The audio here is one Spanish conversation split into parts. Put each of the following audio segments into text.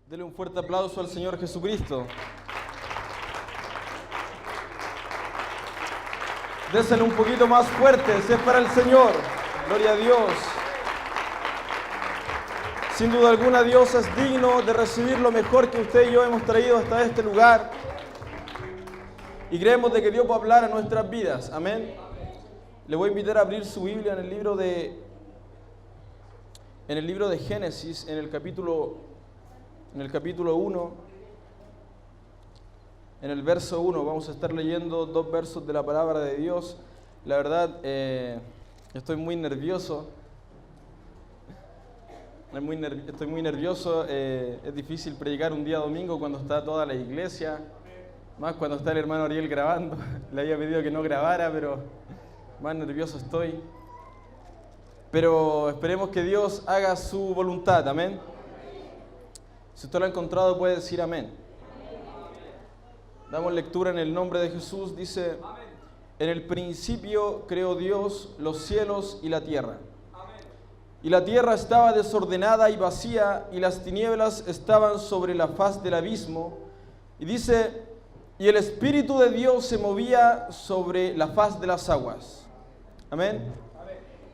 Dele un fuerte aplauso al Señor Jesucristo. Déselo un poquito más fuerte, si es para el Señor. Gloria a Dios. Sin duda alguna, Dios es digno de recibir lo mejor que usted y yo hemos traído hasta este lugar. Y creemos de que Dios va a hablar a nuestras vidas. Amén. Le voy a invitar a abrir su Biblia en el libro de Génesis, en el capítulo 1, en el verso 1. Vamos a estar leyendo 2 versos de la palabra de Dios. La verdad, estoy muy nervioso. Estoy muy nervioso. Es difícil predicar un día domingo cuando está toda la iglesia, más cuando está el hermano Ariel grabando. Le había pedido que no grabara, pero más nervioso estoy. Pero esperemos que Dios haga su voluntad. Amén. Si usted lo ha encontrado, puede decir amén. Damos lectura en el nombre de Jesús. Dice: en el principio creó Dios los cielos y la tierra. Y la tierra estaba desordenada y vacía, y las tinieblas estaban sobre la faz del abismo. Y dice: y el Espíritu de Dios se movía sobre la faz de las aguas. Amén.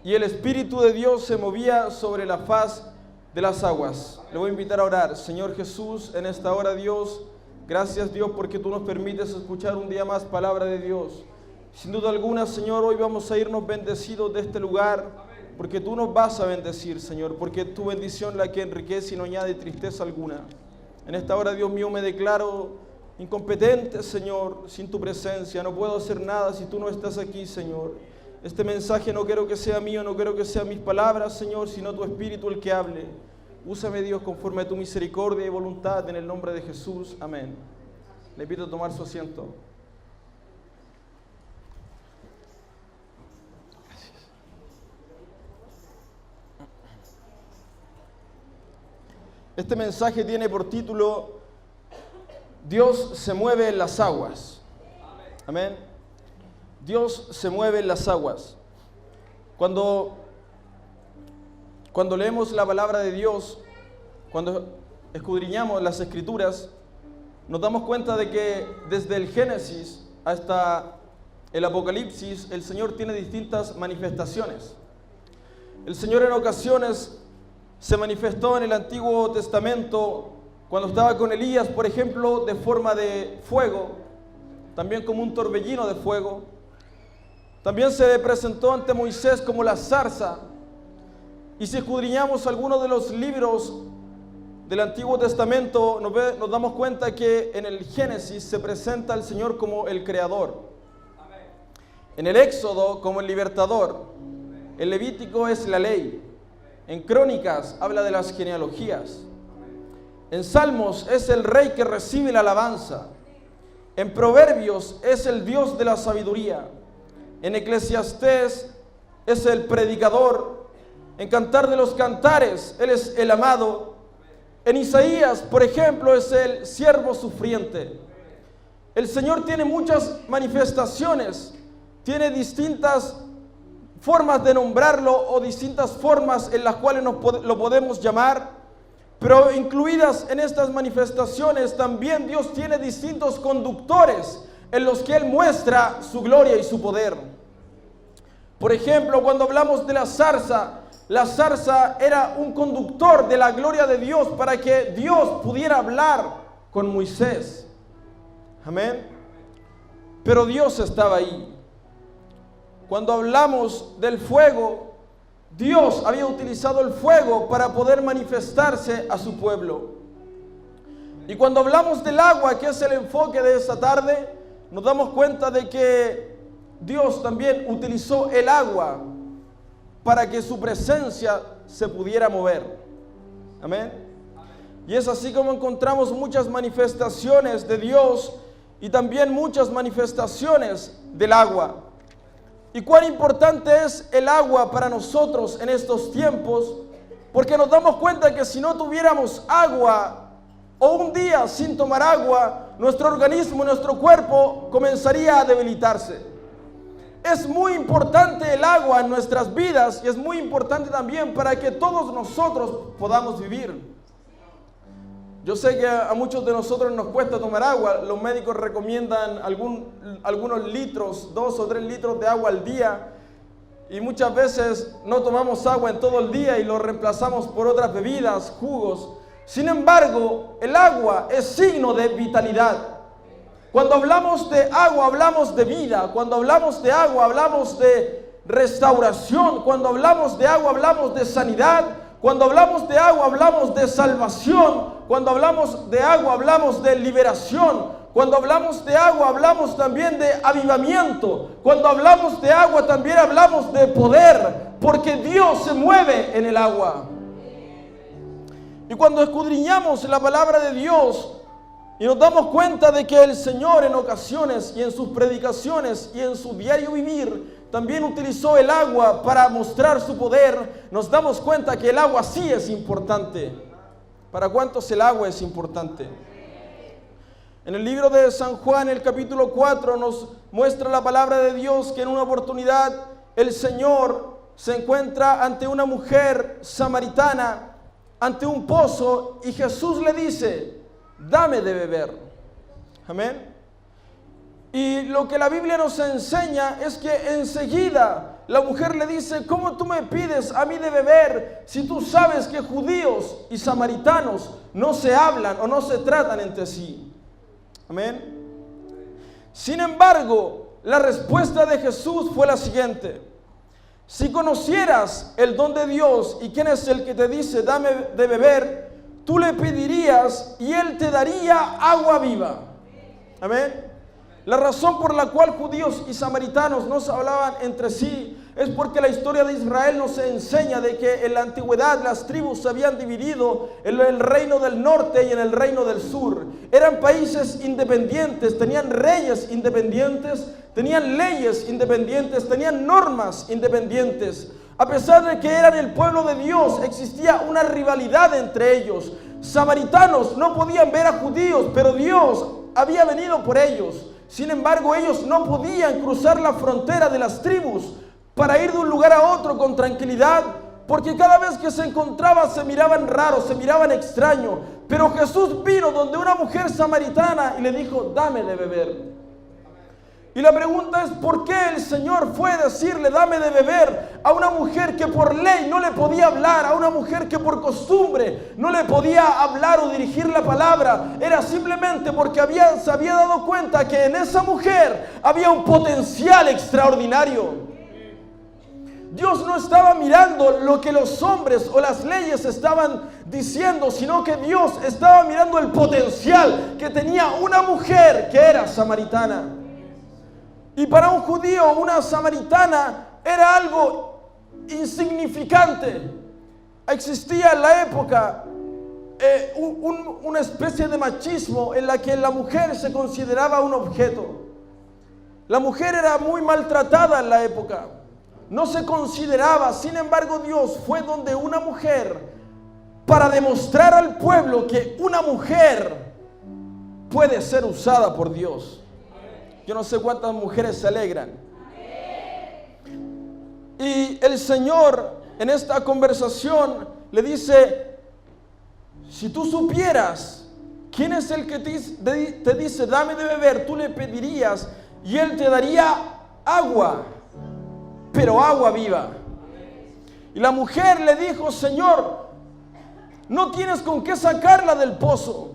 Y el Espíritu de Dios se movía sobre la faz de las aguas. Le voy a invitar a orar. Señor Jesús, en esta hora, Dios, gracias, Dios, porque tú nos permites escuchar un día más palabra de Dios. Sin duda alguna, Señor, hoy vamos a irnos bendecidos de este lugar, porque tú nos vas a bendecir, Señor, porque tu bendición la que enriquece y no añade tristeza alguna. En esta hora, Dios mío, me declaro incompetente, Señor, sin tu presencia. No puedo hacer nada si tú no estás aquí, Señor. Este mensaje no quiero que sea mío, no quiero que sean mis palabras, Señor, sino tu Espíritu el que hable. Úsame, Dios, conforme a tu misericordia y voluntad, en el nombre de Jesús. Amén. Le pido tomar su asiento. Este mensaje tiene por título: Dios se mueve en las aguas. Amén. Dios se mueve en las aguas. Cuando leemos la palabra de Dios, cuando escudriñamos las Escrituras, nos damos cuenta de que desde el Génesis hasta el Apocalipsis, el Señor tiene distintas manifestaciones. El Señor en ocasiones se manifestó en el Antiguo Testamento cuando estaba con Elías, por ejemplo, de forma de fuego, también como un torbellino de fuego. También se le presentó ante Moisés como la zarza. Y si escudriñamos algunos de los libros del Antiguo Testamento, nos damos cuenta que en el Génesis se presenta al Señor como el Creador. En el Éxodo como el Libertador. En Levítico es la ley. En Crónicas habla de las genealogías. En Salmos es el Rey que recibe la alabanza. En Proverbios es el Dios de la sabiduría. En Eclesiastés es el predicador. En Cantar de los Cantares, Él es el amado. En Isaías, por ejemplo, es el siervo sufriente. El Señor tiene muchas manifestaciones, tiene distintas formas de nombrarlo o distintas formas en las cuales lo podemos llamar, pero incluidas en estas manifestaciones también Dios tiene distintos conductores en los que Él muestra su gloria y su poder. Por ejemplo, cuando hablamos de la zarza era un conductor de la gloria de Dios para que Dios pudiera hablar con Moisés. Amén. Pero Dios estaba ahí. Cuando hablamos del fuego, Dios había utilizado el fuego para poder manifestarse a su pueblo. Y cuando hablamos del agua, que es el enfoque de esta tarde, nos damos cuenta de que Dios también utilizó el agua para que su presencia se pudiera mover. Amén. Y es así como encontramos muchas manifestaciones de Dios y también muchas manifestaciones del agua. Y cuán importante es el agua para nosotros en estos tiempos, porque nos damos cuenta que si no tuviéramos agua o un día sin tomar agua, nuestro organismo, nuestro cuerpo comenzaría a debilitarse. Es muy importante el agua en nuestras vidas y es muy importante también para que todos nosotros podamos vivir. Yo sé que a muchos de nosotros nos cuesta tomar agua. Los médicos recomiendan algunos litros, 2 o 3 litros de agua al día. Y muchas veces no tomamos agua en todo el día y lo reemplazamos por otras bebidas, jugos. Sin embargo, el agua es signo de vitalidad. Cuando hablamos de agua, hablamos de vida. Cuando hablamos de agua, hablamos de restauración. Cuando hablamos de agua, hablamos de sanidad. Cuando hablamos de agua, hablamos de salvación. Cuando hablamos de agua, hablamos de liberación. Cuando hablamos de agua, hablamos también de avivamiento. Cuando hablamos de agua, también hablamos de poder, porque Dios se mueve en el agua. Y cuando escudriñamos la palabra de Dios y nos damos cuenta de que el Señor en ocasiones y en sus predicaciones y en su diario vivir también utilizó el agua para mostrar su poder, nos damos cuenta que el agua sí es importante. ¿Para cuántos el agua es importante? En el libro de San Juan, el capítulo 4, nos muestra la palabra de Dios que en una oportunidad el Señor se encuentra ante una mujer samaritana, ante un pozo, y Jesús le dice: dame de beber. Amén. Y lo que la Biblia nos enseña es que enseguida la mujer le dice: ¿cómo tú me pides a mí de beber si tú sabes que judíos y samaritanos no se hablan o no se tratan entre sí? Amén. Sin embargo, la respuesta de Jesús fue la siguiente: si conocieras el don de Dios y quién es el que te dice dame de beber, tú le pedirías y él te daría agua viva. Amén. La razón por la cual judíos y samaritanos no se hablaban entre sí es porque la historia de Israel nos enseña de que en la antigüedad las tribus se habían dividido en el reino del norte y en el reino del sur. Eran países independientes, tenían reyes independientes, tenían leyes independientes, tenían normas independientes. A pesar de que eran el pueblo de Dios, existía una rivalidad entre ellos. Samaritanos no podían ver a judíos, pero Dios había venido por ellos. Sin embargo, ellos no podían cruzar la frontera de las tribus para ir de un lugar a otro con tranquilidad, porque cada vez que se encontraban se miraban raros, se miraban extraños. Pero Jesús vino donde una mujer samaritana y le dijo: dame de beber. Y la pregunta es: ¿por qué el Señor fue a decirle dame de beber a una mujer que por ley no le podía hablar, a una mujer que por costumbre no le podía hablar o dirigir la palabra? Era simplemente porque se había dado cuenta que en esa mujer había un potencial extraordinario. Dios no estaba mirando lo que los hombres o las leyes estaban diciendo, sino que Dios estaba mirando el potencial que tenía una mujer que era samaritana. Y para un judío, una samaritana era algo insignificante. Existía en la época una especie de machismo en la que la mujer se consideraba un objeto. La mujer era muy maltratada en la época. No se consideraba. Sin embargo, Dios fue donde una mujer para demostrar al pueblo que una mujer puede ser usada por Dios. Yo no sé cuántas mujeres se alegran. Y el Señor en esta conversación le dice: si tú supieras quién es el que te dice dame de beber, tú le pedirías y él te daría agua, pero agua viva. Y la mujer le dijo: Señor, no tienes con qué sacarla del pozo.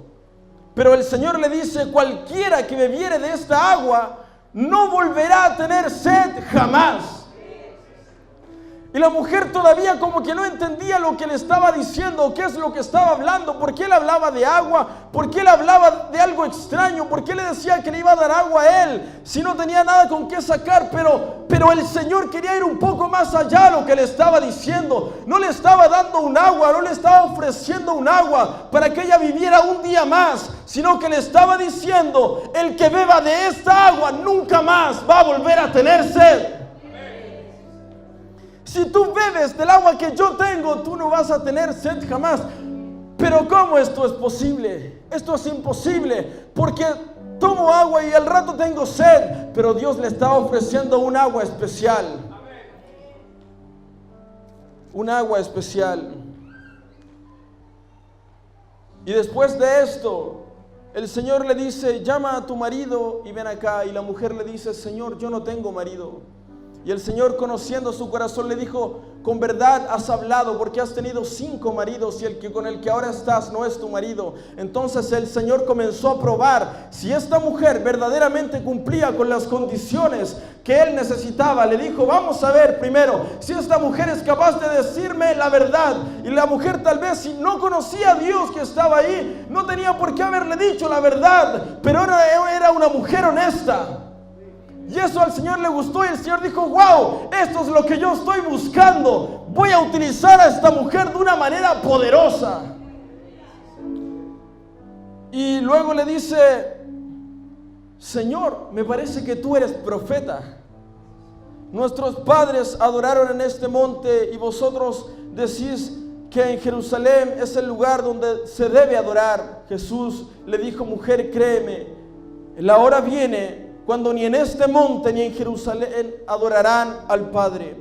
Pero el Señor le dice: cualquiera que bebiere de esta agua no volverá a tener sed jamás. Y la mujer todavía como que no entendía lo que le estaba diciendo, qué es lo que estaba hablando, por qué él hablaba de agua, por qué él hablaba de algo extraño, por qué le decía que le iba a dar agua a él, si no tenía nada con qué sacar. Pero el Señor quería ir un poco más allá de lo que le estaba diciendo. No le estaba dando un agua, no le estaba ofreciendo un agua para que ella viviera un día más, sino que le estaba diciendo: el que beba de esta agua nunca más va a volver a tener sed. Si tú bebes del agua que yo tengo, tú no vas a tener sed jamás. Pero ¿cómo esto es posible? Esto es imposible, porque tomo agua y al rato tengo sed. Pero Dios le estaba ofreciendo un agua especial. Un agua especial. Y después de esto, el Señor le dice, llama a tu marido y ven acá. Y la mujer le dice, Señor, yo no tengo marido. Y el Señor, conociendo su corazón, le dijo, con verdad has hablado, porque has tenido 5 maridos y el que con el que ahora estás no es tu marido. Entonces el Señor comenzó a probar si esta mujer verdaderamente cumplía con las condiciones que él necesitaba. Le dijo, vamos a ver primero si esta mujer es capaz de decirme la verdad. Y la mujer, tal vez, si no conocía a Dios que estaba ahí, no tenía por qué haberle dicho la verdad, pero era una mujer honesta. Y eso al Señor le gustó, y el Señor dijo, wow, esto es lo que yo estoy buscando. Voy a utilizar a esta mujer de una manera poderosa. Y luego le dice, Señor, me parece que tú eres profeta. Nuestros padres adoraron en este monte y vosotros decís que en Jerusalén es el lugar donde se debe adorar. Jesús le dijo, mujer, créeme, la hora viene cuando ni en este monte ni en Jerusalén adorarán al Padre.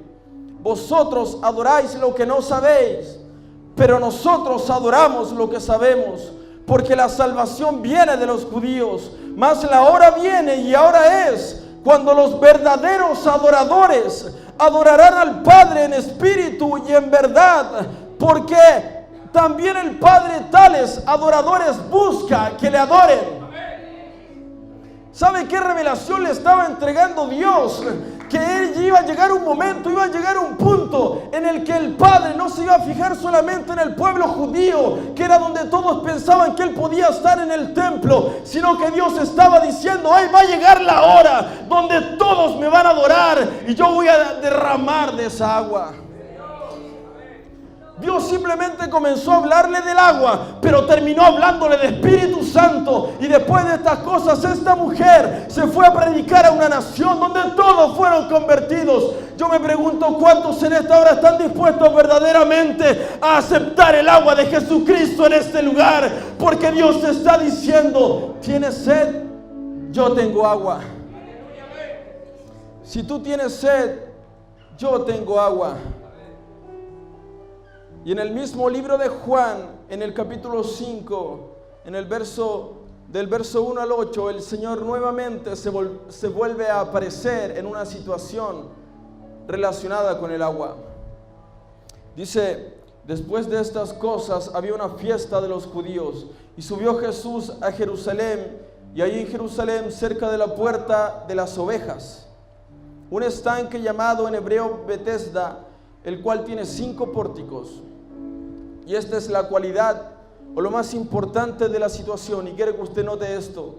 Vosotros adoráis lo que no sabéis, pero nosotros adoramos lo que sabemos, porque la salvación viene de los judíos. Mas la hora viene y ahora es cuando los verdaderos adoradores adorarán al Padre en espíritu y en verdad, porque también el Padre tales adoradores busca que le adoren. ¿Sabe qué revelación le estaba entregando Dios? Que él iba a llegar un momento, iba a llegar un punto en el que el Padre no se iba a fijar solamente en el pueblo judío, que era donde todos pensaban que él podía estar en el templo, sino que Dios estaba diciendo, ay, va a llegar la hora donde todos me van a adorar y yo voy a derramar de esa agua. Dios simplemente comenzó a hablarle del agua, pero terminó hablándole de Espíritu Santo. Y después de estas cosas, esta mujer se fue a predicar a una nación donde todos fueron convertidos. Yo me pregunto, ¿cuántos en esta hora están dispuestos verdaderamente a aceptar el agua de Jesucristo en este lugar? Porque Dios te está diciendo, ¿tienes sed? Yo tengo agua. Si tú tienes sed, yo tengo agua. Y en el mismo libro de Juan, en el capítulo 5, del verso 1 al 8, el Señor nuevamente se vuelve a aparecer en una situación relacionada con el agua. Dice, después de estas cosas había una fiesta de los judíos, y subió Jesús a Jerusalén, y allí en Jerusalén, cerca de la puerta de las ovejas, un estanque llamado en hebreo Betesda, el cual tiene 5 pórticos. Y esta es la cualidad o lo más importante de la situación, y quiero que usted note esto.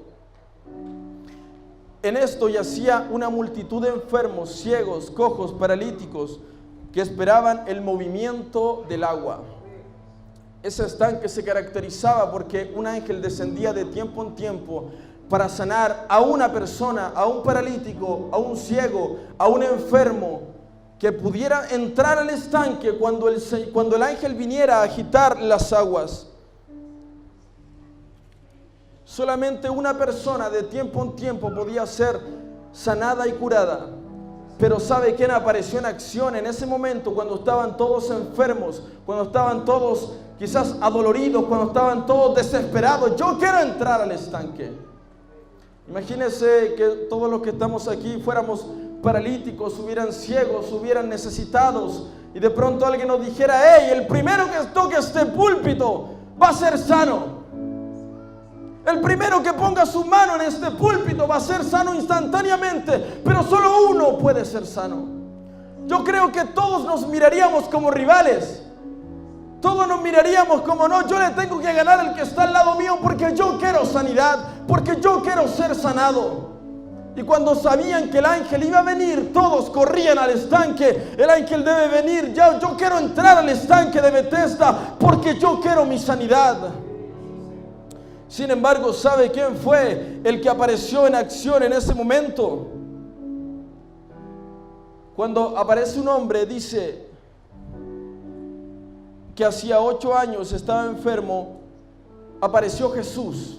En esto yacía una multitud de enfermos, ciegos, cojos, paralíticos, que esperaban el movimiento del agua. Ese estanque se caracterizaba porque un ángel descendía de tiempo en tiempo para sanar a una persona, a un paralítico, a un ciego, a un enfermo, que pudiera entrar al estanque cuando el ángel viniera a agitar las aguas. Solamente una persona de tiempo en tiempo podía ser sanada y curada. Pero ¿sabe quién apareció en acción en ese momento? Cuando estaban todos enfermos, cuando estaban todos quizás adoloridos, cuando estaban todos desesperados. Yo quiero entrar al estanque. Imagínense que todos los que estamos aquí fuéramos paralíticos, hubieran ciegos, hubieran necesitados, y de pronto alguien nos dijera, hey, el primero que toque este púlpito va a ser sano. El primero que ponga su mano en este púlpito va a ser sano instantáneamente, pero solo uno puede ser sano. Yo creo que todos nos miraríamos como rivales. Todos nos miraríamos como, no, yo le tengo que ganar al que está al lado mío porque yo quiero sanidad, porque yo quiero ser sanado. Y cuando sabían que el ángel iba a venir, todos corrían al estanque. El ángel debe venir, yo quiero entrar al estanque de Betesda porque yo quiero mi sanidad. Sin embargo, ¿sabe quién fue el que apareció en acción en ese momento? Cuando aparece un hombre, dice que hacía 8 años estaba enfermo, apareció Jesús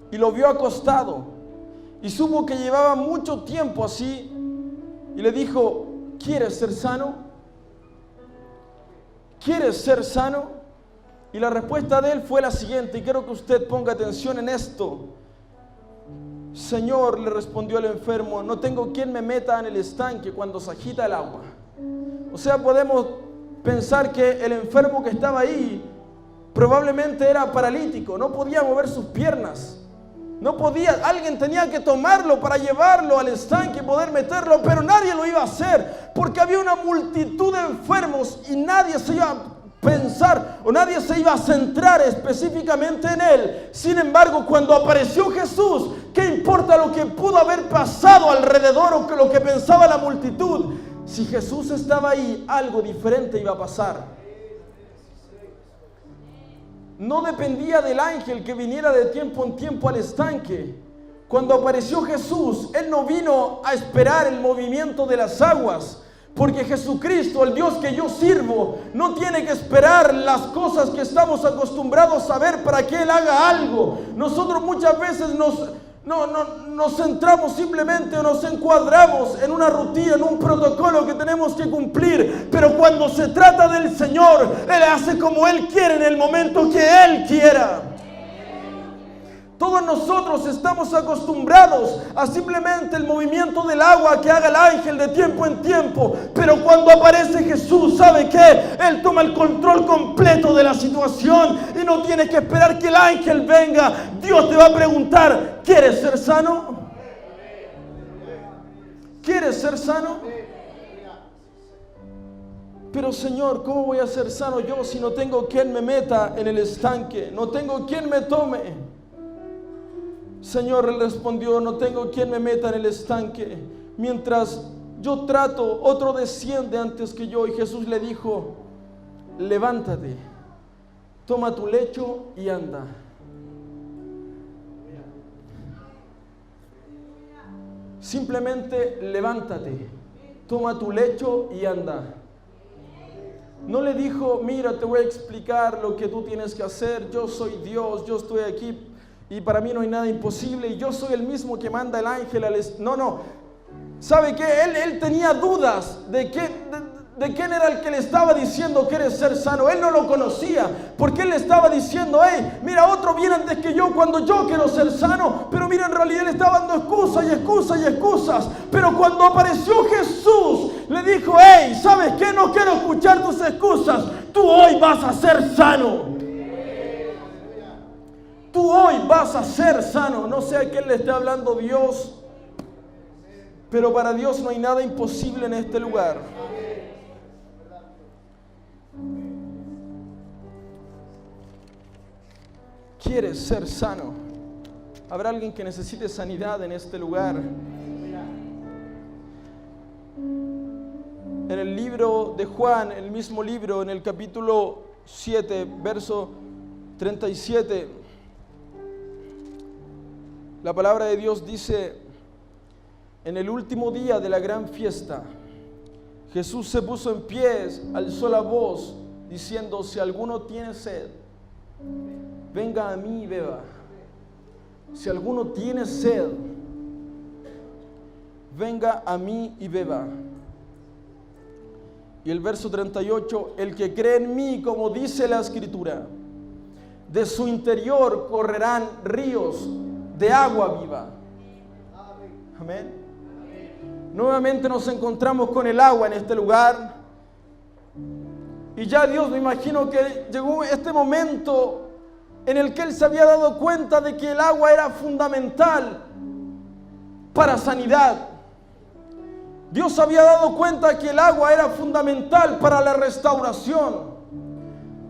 y lo vio acostado. Y supo que llevaba mucho tiempo así y le dijo, ¿quieres ser sano? ¿Quieres ser sano? Y la respuesta de él fue la siguiente, y quiero que usted ponga atención en esto. Señor, le respondió el enfermo, no tengo quien me meta en el estanque cuando se agita el agua. O sea, podemos pensar que el enfermo que estaba ahí probablemente era paralítico, no podía mover sus piernas. No podía, alguien tenía que tomarlo para llevarlo al estanque y poder meterlo, pero nadie lo iba a hacer porque había una multitud de enfermos y nadie se iba a pensar o nadie se iba a centrar específicamente en él. Sin embargo, cuando apareció Jesús, ¿qué importa lo que pudo haber pasado alrededor o que lo que pensaba la multitud? Si Jesús estaba ahí, algo diferente iba a pasar. No dependía del ángel que viniera de tiempo en tiempo al estanque. Cuando apareció Jesús, Él no vino a esperar el movimiento de las aguas, porque Jesucristo, el Dios que yo sirvo, no tiene que esperar las cosas que estamos acostumbrados a ver para que Él haga algo. Nosotros muchas veces nos centramos simplemente o nos encuadramos en una rutina, en un protocolo que tenemos que cumplir, pero cuando se trata del Señor, Él hace como Él quiere en el momento que Él quiera. Todos nosotros estamos acostumbrados a simplemente el movimiento del agua que haga el ángel de tiempo en tiempo, pero cuando aparece Jesús, ¿sabe qué? Él toma el control completo de la situación y no tiene que esperar que el ángel venga. Dios te va a preguntar, ¿quieres ser sano? ¿Quieres ser sano? Pero Señor, ¿cómo voy a ser sano yo si no tengo quien me meta en el estanque? No tengo quien me tome. Señor, él respondió, no tengo quien me meta en el estanque. Mientras yo trato, otro desciende antes que yo. Y Jesús le dijo, levántate, toma tu lecho y anda. Simplemente levántate, toma tu lecho y anda. No le dijo, mira, te voy a explicar lo que tú tienes que hacer. Yo soy Dios, yo estoy aquí. Y para mí no hay nada imposible y yo soy el mismo que manda el ángel no. ¿Sabe qué? Él tenía dudas de quién era el que le estaba diciendo quieres ser sano. Él no lo conocía porque él le estaba diciendo, hey, mira, otro viene antes que yo cuando yo quiero ser sano. Pero mira, en realidad él estaba dando excusas y excusas y excusas. Pero cuando apareció Jesús, le dijo, hey, ¿sabes qué? No quiero escuchar tus excusas. Tú hoy vas a ser sano. Tú hoy vas a ser sano. No sé a quién le está hablando Dios, pero para Dios no hay nada imposible en este lugar. ¿Quieres ser sano? ¿Habrá alguien que necesite sanidad en este lugar? En el libro de Juan, el mismo libro, en el capítulo 7, verso 37, la palabra de Dios dice, en el último día de la gran fiesta, Jesús se puso en pie, alzó la voz, diciendo, si alguno tiene sed, venga a mí y beba. Si alguno tiene sed, venga a mí y beba. Y el verso 38, el que cree en mí, como dice la Escritura, de su interior correrán ríos de agua viva. Amén. Nuevamente nos encontramos con el agua en este lugar. Y ya Dios, me imagino que llegó este momento en el que Él se había dado cuenta de que el agua era fundamental para sanidad. Dios había dado cuenta que el agua era fundamental para la restauración.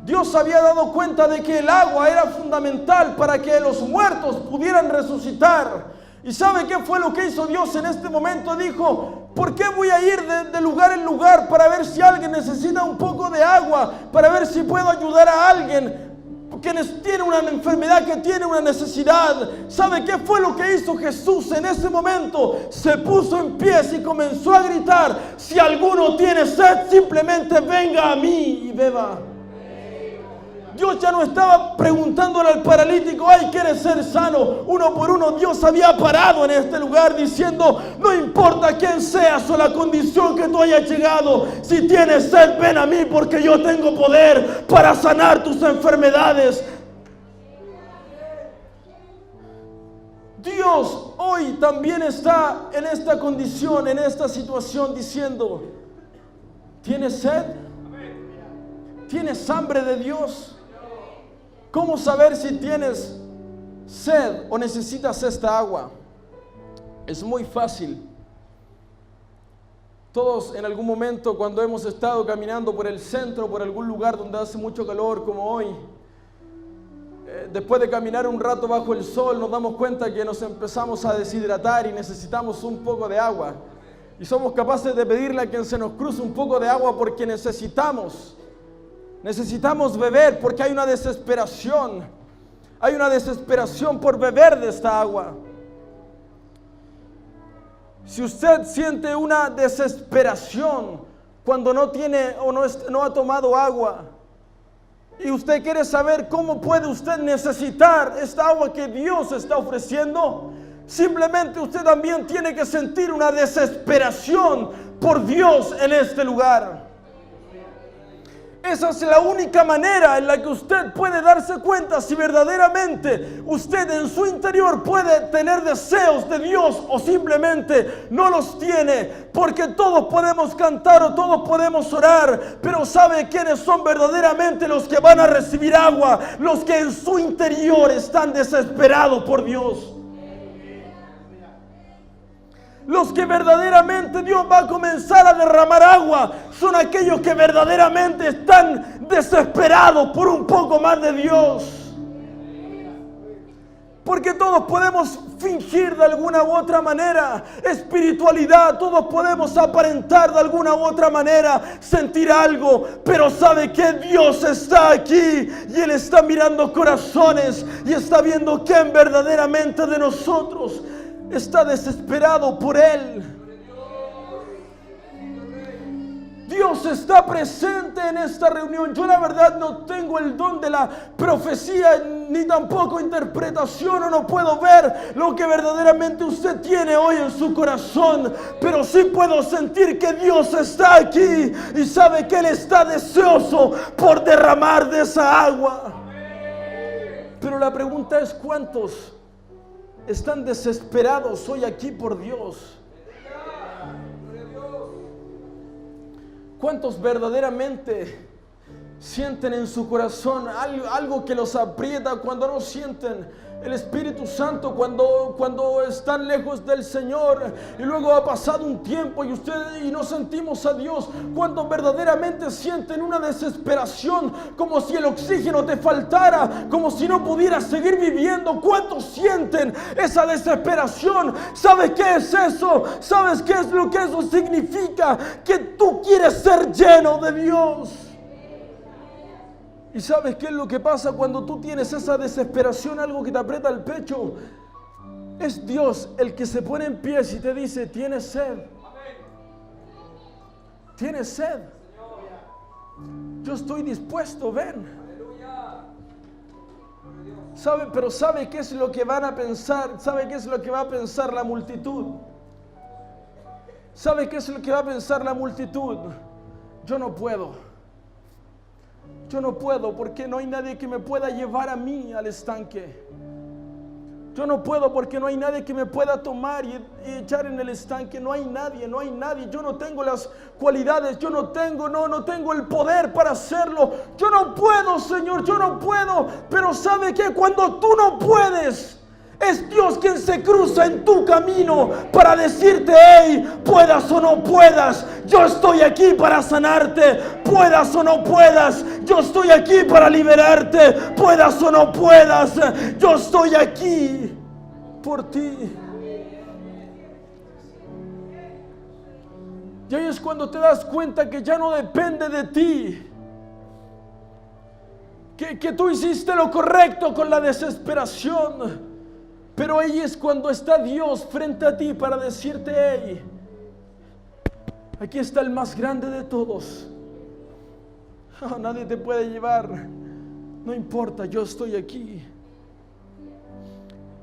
Dios había dado cuenta de que el agua era fundamental para que los muertos pudieran resucitar. ¿Y sabe qué fue lo que hizo Dios en este momento? Dijo, ¿por qué voy a ir de lugar en lugar para ver si alguien necesita un poco de agua? Para ver si puedo ayudar a alguien que tiene una enfermedad, que tiene una necesidad. ¿Sabe qué fue lo que hizo Jesús en ese momento? Se puso en pie y comenzó a gritar, si alguno tiene sed, simplemente venga a mí y beba. Dios ya no estaba preguntándole al paralítico, ay, ¿quieres ser sano? Uno por uno Dios había parado en este lugar diciendo, no importa quién seas o la condición que tú hayas llegado, si tienes sed, ven a mí porque yo tengo poder para sanar tus enfermedades. Dios hoy también está en esta condición, en esta situación diciendo, ¿tienes sed? ¿Tienes hambre de Dios? ¿Cómo saber si tienes sed o necesitas esta agua? Es muy fácil. Todos en algún momento cuando hemos estado caminando por el centro, por algún lugar donde hace mucho calor como hoy, después de caminar un rato bajo el sol, nos damos cuenta que nos empezamos a deshidratar y necesitamos un poco de agua. Y somos capaces de pedirle a quien se nos cruce un poco de agua porque necesitamos beber, porque hay una desesperación por beber de esta agua. Si usted siente una desesperación cuando no tiene o no ha tomado agua, y usted quiere saber cómo puede usted necesitar esta agua que Dios está ofreciendo, simplemente usted también tiene que sentir una desesperación por Dios en este lugar. Esa es la única manera en la que usted puede darse cuenta si verdaderamente usted en su interior puede tener deseos de Dios o simplemente no los tiene. Porque todos podemos cantar o todos podemos orar, pero ¿sabe quiénes son verdaderamente los que van a recibir agua? Los que en su interior están desesperados por Dios. Los que verdaderamente Dios va a comenzar a derramar agua son aquellos que verdaderamente están desesperados por un poco más de Dios. Porque todos podemos fingir de alguna u otra manera espiritualidad, todos podemos aparentar de alguna u otra manera sentir algo, pero sabe que Dios está aquí y Él está mirando corazones y está viendo quién verdaderamente de nosotros está desesperado por Él. Dios está presente en esta reunión. Yo la verdad no tengo el don de la profecía ni tampoco interpretación, o no puedo ver lo que verdaderamente usted tiene hoy en su corazón, pero sí puedo sentir que Dios está aquí y sabe que Él está deseoso por derramar de esa agua. Pero la pregunta es, ¿cuántos están desesperados hoy aquí por Dios? ¿Cuántos verdaderamente sienten en su corazón algo que los aprieta cuando no sienten el Espíritu Santo, cuando están lejos del Señor y luego ha pasado un tiempo y no sentimos a Dios? ¿Cuántos verdaderamente sienten una desesperación como si el oxígeno te faltara, como si no pudieras seguir viviendo? ¿Cuántos sienten esa desesperación? ¿Sabes qué es eso? ¿Sabes qué es lo que eso significa? Que tú quieres ser lleno de Dios. ¿Y sabes qué es lo que pasa cuando tú tienes esa desesperación, algo que te aprieta el pecho? Es Dios el que se pone en pie y te dice, ¿tienes sed? ¿Tienes sed? Yo estoy dispuesto, ven. Pero ¿sabe qué es lo que van a pensar? ¿Sabe qué es lo que va a pensar la multitud? ¿Sabe qué es lo que va a pensar la multitud? Yo no puedo porque no hay nadie que me pueda llevar a mí al estanque. Yo no puedo porque no hay nadie que me pueda tomar y echar en el estanque. No hay nadie. Yo no tengo las cualidades, yo no tengo el poder para hacerlo. Yo no puedo, Señor, yo no puedo. Pero ¿sabe qué? Cuando tú no puedes, es Dios quien se cruza en tu camino para decirte, hey, puedas o no puedas, yo estoy aquí para sanarte. Puedas o no puedas, yo estoy aquí para liberarte. Puedas o no puedas, yo estoy aquí por ti. Y ahí es cuando te das cuenta que ya no depende de ti, que tú hiciste lo correcto con la desesperación. Pero ahí es cuando está Dios frente a ti para decirte, hey, aquí está el más grande de todos. Oh, nadie te puede llevar No importa, yo estoy aquí.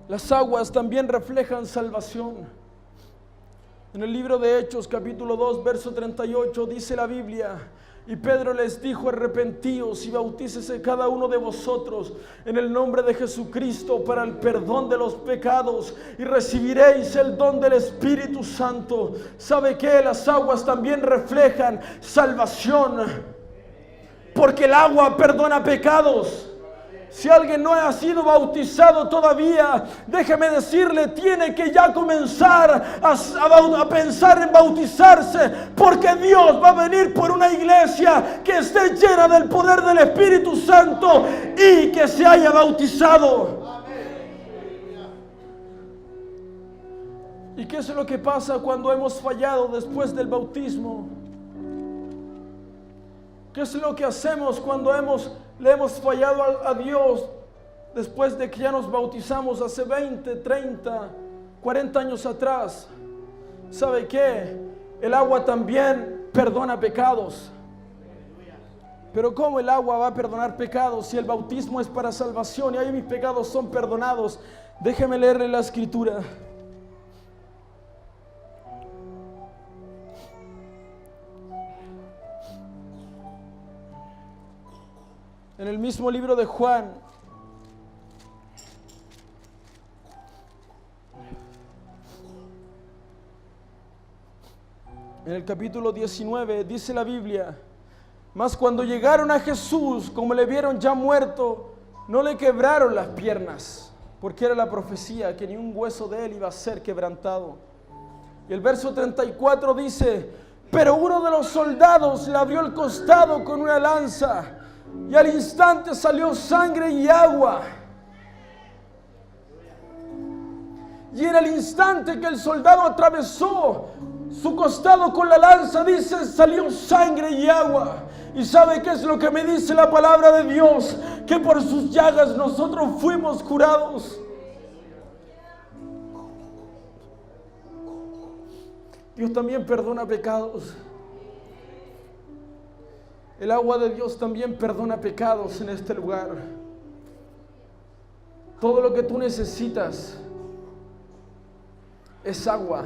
Las aguas también reflejan salvación. En el libro de Hechos, capítulo 2, verso 38, dice la Biblia: y Pedro les dijo: arrepentíos y bautícese cada uno de vosotros en el nombre de Jesucristo para el perdón de los pecados, y recibiréis el don del Espíritu Santo. ¿Sabe qué? Las aguas también reflejan salvación, porque el agua perdona pecados. Si alguien no ha sido bautizado todavía, déjeme decirle, tiene que ya comenzar a pensar en bautizarse, porque Dios va a venir por una iglesia que esté llena del poder del Espíritu Santo y que se haya bautizado. ¿Y qué es lo que pasa cuando hemos fallado después del bautismo? ¿Qué es lo que hacemos cuando le hemos fallado a Dios después de que ya nos bautizamos hace 20, 30, 40 años atrás? ¿Sabe qué? El agua también perdona pecados. Pero ¿cómo el agua va a perdonar pecados si el bautismo es para salvación y ahí mis pecados son perdonados? Déjeme leerle la escritura. En el mismo libro de Juan, en el capítulo 19, dice la Biblia: mas cuando llegaron a Jesús, como le vieron ya muerto, no le quebraron las piernas, porque era la profecía que ni un hueso de él iba a ser quebrantado. Y el verso 34 dice: pero uno de los soldados le abrió el costado con una lanza, y al instante salió sangre y agua. Y en el instante que el soldado atravesó su costado con la lanza, dice, salió sangre y agua. ¿Y sabe qué es lo que me dice la palabra de Dios? Que por sus llagas nosotros fuimos curados. Dios también perdona pecados. El agua de Dios también perdona pecados en este lugar. Todo lo que tú necesitas es agua.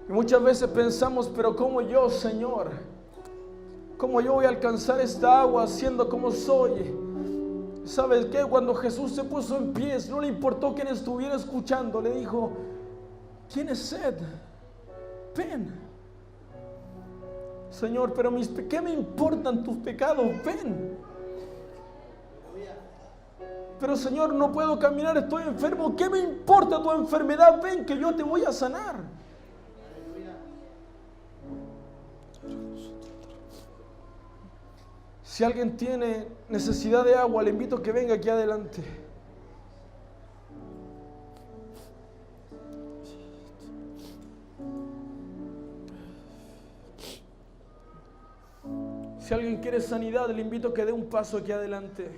Y muchas veces pensamos, pero ¿cómo yo, Señor? ¿Cómo yo voy a alcanzar esta agua siendo como soy? ¿Sabes qué? Cuando Jesús se puso en pies, no le importó quién estuviera escuchando. Le dijo: ¿tienes sed? Ven. Señor, pero ¿qué me importan tus pecados? Ven. Pero Señor, no puedo caminar, estoy enfermo. ¿Qué me importa tu enfermedad? Ven, que yo te voy a sanar. Si alguien tiene necesidad de agua, le invito a que venga aquí adelante. Si alguien quiere sanidad, le invito a que dé un paso aquí adelante.